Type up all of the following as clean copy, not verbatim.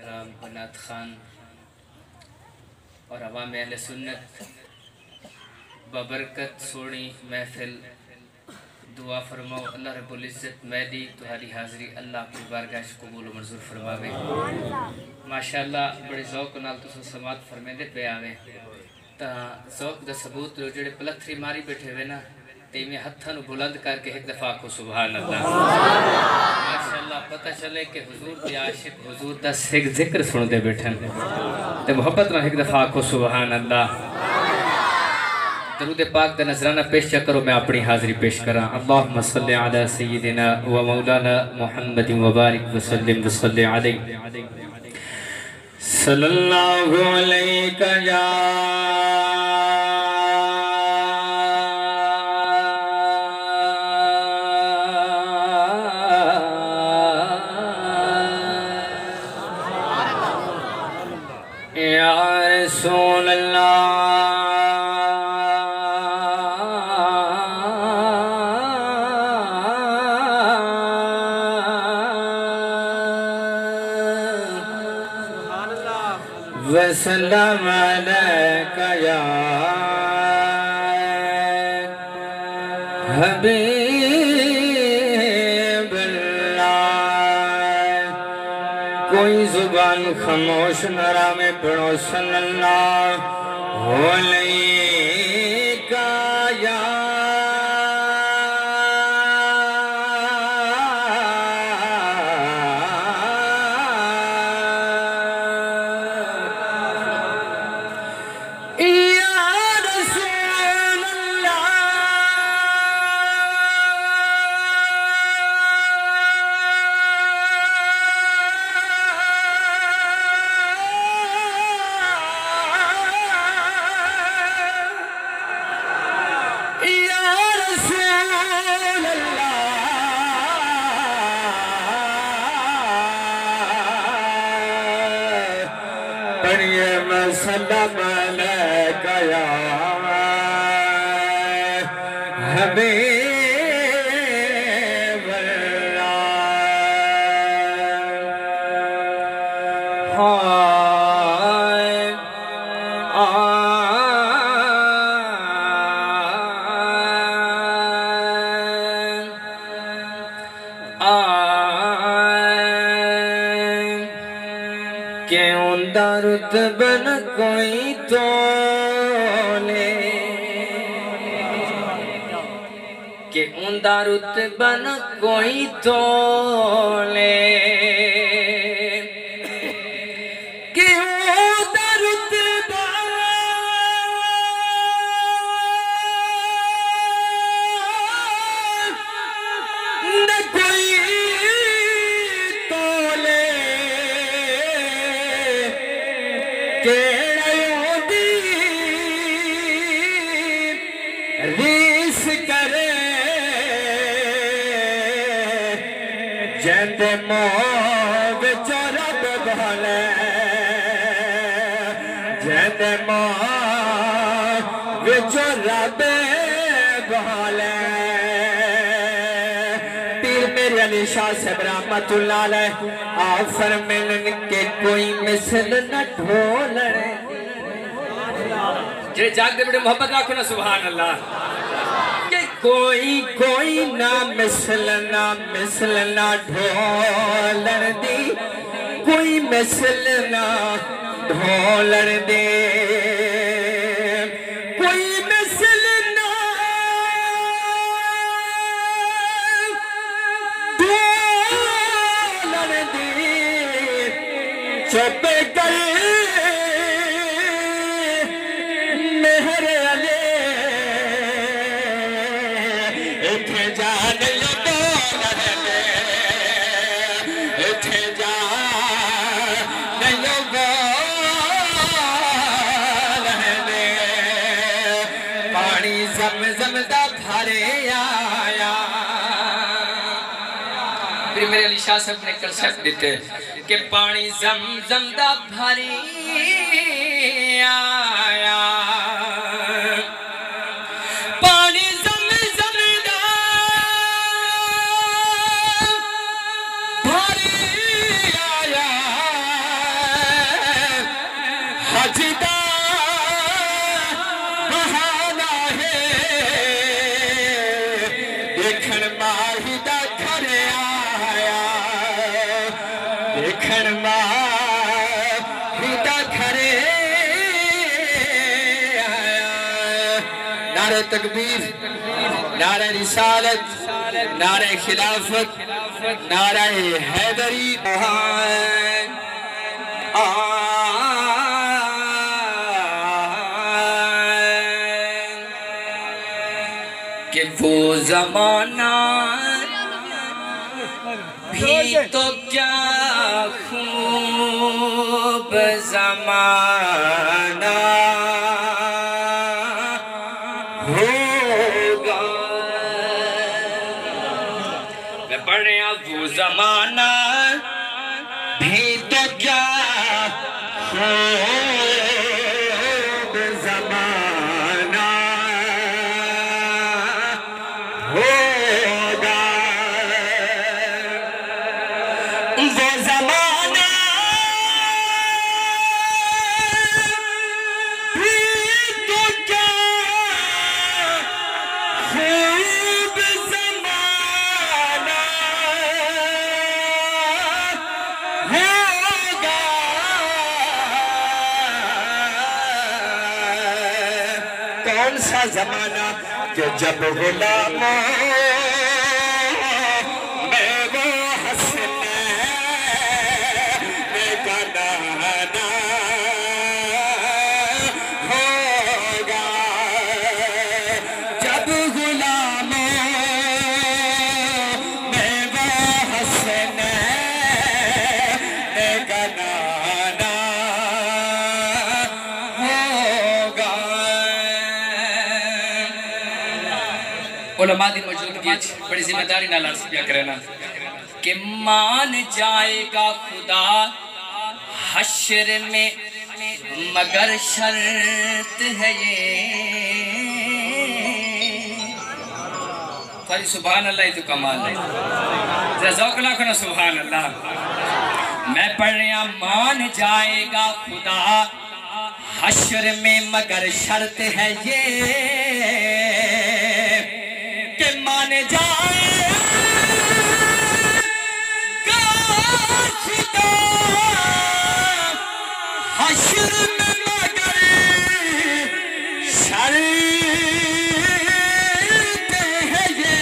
राम बनात खान और अवाम अहले सुन्नत बबरकत सोनी महफिल दुआ फरमाओ अल्लाह रब्बुल इज़्ज़त मैदी तुम्हारी हाज़री अल्लाह की बारगाह से कबूल मंजूर फरमावे। माशाअल्लाह बड़े ज़ौक़ नाल तुसीं समात फरमाते पे आवे तां ज़ौक़ दा सबूत जेड़े पलथरी मारी बैठे वे ना ते में हत्थां नूं बुलंद करके एक दफ़ा को सुभान अल्लाह। माशाअल्लाह पता चले कि हुजूर के आशिक हुजूर दा जिक्र सुनते बैठन ते मोहब्बत नाल एक दफ़ा को सुभान अल्लाह। दरूद पाक दा नजराना पेश करो, मैं अपनी हाज़री पेश करा। अल्लाहुम्मा सल्लि अला सय्यिदिना व मौलाना मुहम्मदिन व बारिक व सल्लिम व सल्लि अलैहि सल्लल्लाहु अलैका या रसूल अल्लाह। वसल्लम अलैका या हबीबल्लाह। कोई जुबान खामोश न रामे पढ़ो सल्लल्लाहु अलैका या सल्लम अलैका या हबीबल्लाह। क्यों दर्द बन कोई तोले के उंदा रुत बन कोई तोले रीस करे जंदे मोह विच रब भाले जंदे मोह विच रब भाले। पीर मेरे अली शाह साहब रहमतुल्लाह अलैह आप फरमाने के कोई मिसल न ढोलने जे जाग दे बड़े मोहब्बत रखो ना सुभान अल्लाह। के कोई कोई ना मिसल ना ढोलण दी कोई मिसल ना ढोलण दे कोई मिसल ना ढोलण दी चुप कर ज़मज़मदा भरे आया। फिर मेरे अली शाह साहब ने कंसेप्ट देते कि पानी ज़मज़मदा भरे आया पानी ज़मज़मदा भरे आया हिता खरे नारे तकबीर, नारे रिसालत, नारे खिलाफत, नारे हैदरी। कि वो जमाना भी तो क्या खूब ज़माना होगा। मैं पढ़ रहा वो ज़माना भी तो क्या खूब ज़माना होगा। वो ज़माना भी तो क्या खूब ज़माना होगा। कौन सा ज़माना कि जब गुलामों उलमा दी मौजूदगी बड़ी जिम्मेदारी नाल अर्ज़ किया करना कि मान जाएगा खुदा हश्र में मगर शर्त है ये। खाली सुभान अल्लाह ही तो कमाल है, जरा ज़ौक़ लाखो ना सुभान अल्लाह। मैं पढ़ रहा मान जाएगा खुदा हश्र में मगर शर्त है ये कि मान जाएगा खुदा हश्र में मगर शर्त है ये।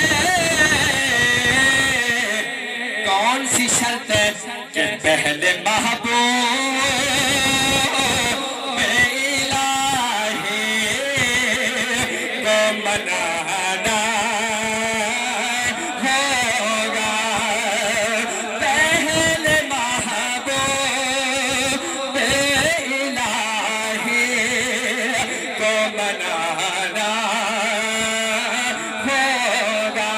कौन सी शर्त है कि पहले महबूब इलाही को मनाना होगा। पहले महबूब इलाही को मनाना होगा।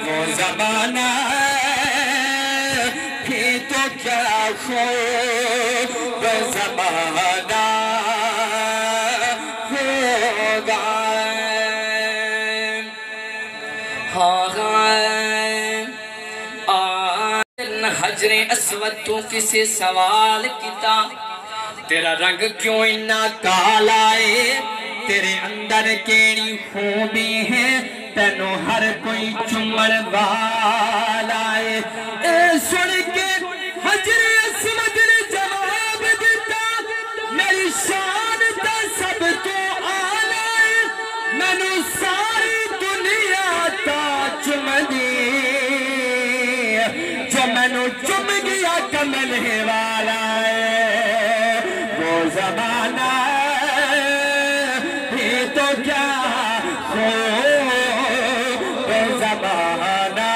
वो ज़माना भी तो क्या खूब ज़माना होगा। हजरे अस्वद तू किसे सवाल किता तेरा रंग क्यों इन्ना काला है। तेरे अंदर केड़ी खूबी है तेनू हर कोई चुमन वाला है। ए सुन के हजरे अस्वद ने जवाब दिता मेरी शान ता सब तो आला है। मैनू सारी दुनिया ता चुमदी जो मैनू चुम गया कमले वाला है। वो ज़माना भी तो क्या खूब ज़माना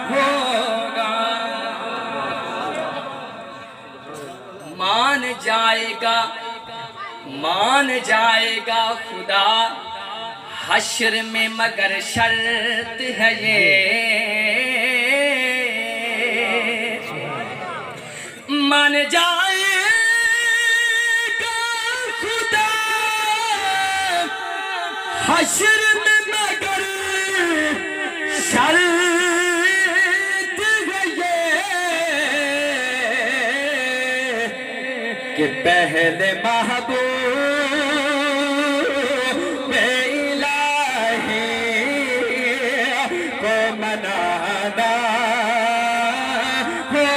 होगा। मान जाएगा खुदा हश्र में मगर शर्त है ये। मान जाएगा खुदा हश्र में मगर शर्त है ये कि पहले महबूब इलाही को मनाना हो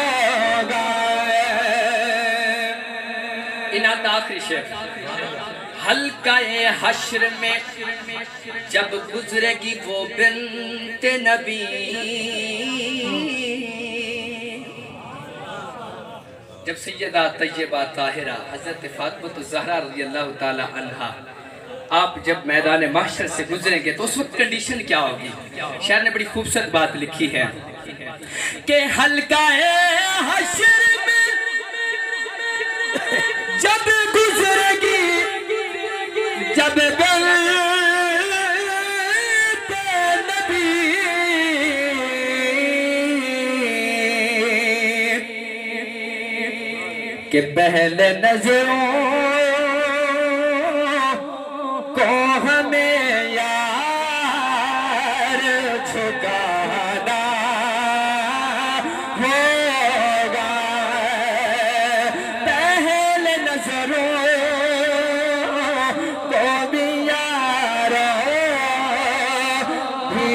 कायनात आखिरी शेर। हल्का ए हश्र में जब गुजरेगी वो बिन्ते नबी, जब सैयदा तैयबा ताहिरा हजरत फातिमा ज़हरा रज़ियल्लाहु ताला अन्हा आप जब मैदान महशर से गुजरेंगे तो उस वक्त कंडीशन क्या होगी। शायर ने बड़ी खूबसूरत बात लिखी है कि हल्का हश्र में जब गुजरेगी जब नबी, के पहले नजरों को हमें यार झुकाना होगा, पहले नजरों को भी यार भी